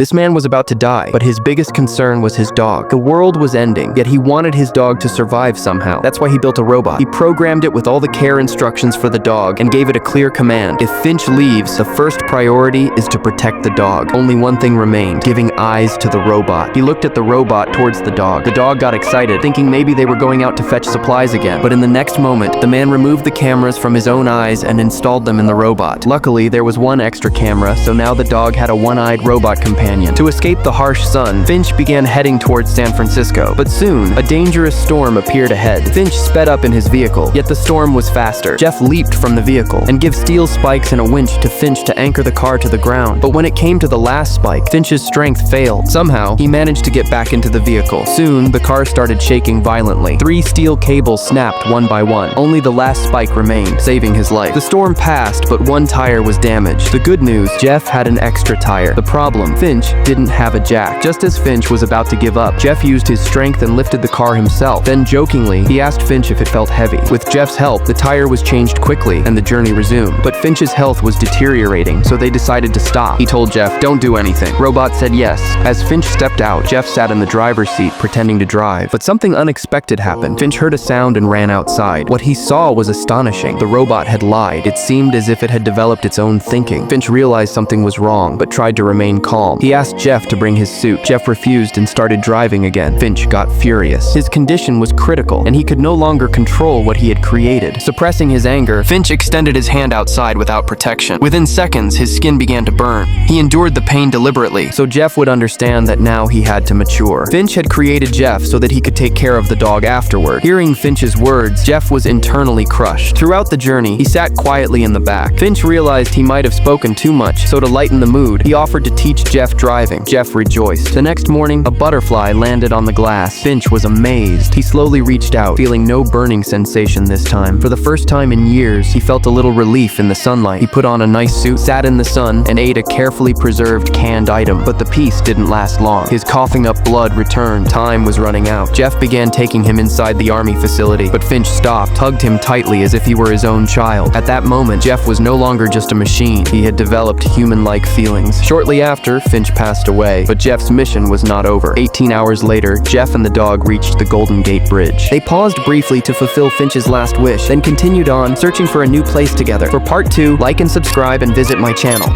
This man was about to die, but his biggest concern was his dog. The world was ending, yet he wanted his dog to survive somehow. That's why he built a robot. He programmed it with all the care instructions for the dog and gave it a clear command. If Finch leaves, the first priority is to protect the dog. Only one thing remained, giving eyes to the robot. He looked at the robot towards the dog. The dog got excited, thinking maybe they were going out to fetch supplies again. But in the next moment, the man removed the cameras from his own eyes and installed them in the robot. Luckily, there was one extra camera, so now the dog had a one-eyed robot companion. To escape the harsh sun, Finch began heading towards San Francisco. But soon, a dangerous storm appeared ahead. Finch sped up in his vehicle, yet the storm was faster. Jeff leaped from the vehicle and gave steel spikes and a winch to Finch to anchor the car to the ground. But when it came to the last spike, Finch's strength failed. Somehow, he managed to get back into the vehicle. Soon, the car started shaking violently. 3 steel cables snapped one by one. Only the last spike remained, saving his life. The storm passed, but one tire was damaged. The good news, Jeff had an extra tire. The problem, Finch didn't have a jack. Just as Finch was about to give up, Jeff used his strength and lifted the car himself. Then jokingly, he asked Finch if it felt heavy. With Jeff's help, the tire was changed quickly and the journey resumed. But Finch's health was deteriorating, so they decided to stop. He told Jeff, "Don't do anything." Robot said yes. As Finch stepped out, Jeff sat in the driver's seat pretending to drive. But something unexpected happened. Finch heard a sound and ran outside. What he saw was astonishing. The robot had lied. It seemed as if it had developed its own thinking. Finch realized something was wrong, but tried to remain calm. He asked Jeff to bring his suit. Jeff refused and started driving again. Finch got furious. His condition was critical, and he could no longer control what he had created. Suppressing his anger, Finch extended his hand outside without protection. Within seconds, his skin began to burn. He endured the pain deliberately, so Jeff would understand that now he had to mature. Finch had created Jeff so that he could take care of the dog afterward. Hearing Finch's words, Jeff was internally crushed. Throughout the journey, he sat quietly in the back. Finch realized he might have spoken too much, so to lighten the mood, he offered to teach Jeff driving. Jeff rejoiced. The next morning, a butterfly landed on the glass. Finch was amazed. He slowly reached out, feeling no burning sensation this time. For the first time in years, he felt a little relief in the sunlight. He put on a nice suit, sat in the sun, and ate a carefully preserved canned item. But the peace didn't last long. His coughing up blood returned. Time was running out. Jeff began taking him inside the army facility, but Finch stopped, hugged him tightly as if he were his own child. At that moment, Jeff was no longer just a machine. He had developed human-like feelings. Shortly after, Finch passed away, but Jeff's mission was not over. 18 hours later, Jeff and the dog reached the Golden Gate Bridge. They paused briefly to fulfill Finch's last wish, then continued on, searching for a new place together. For part 2, like and subscribe and visit my channel.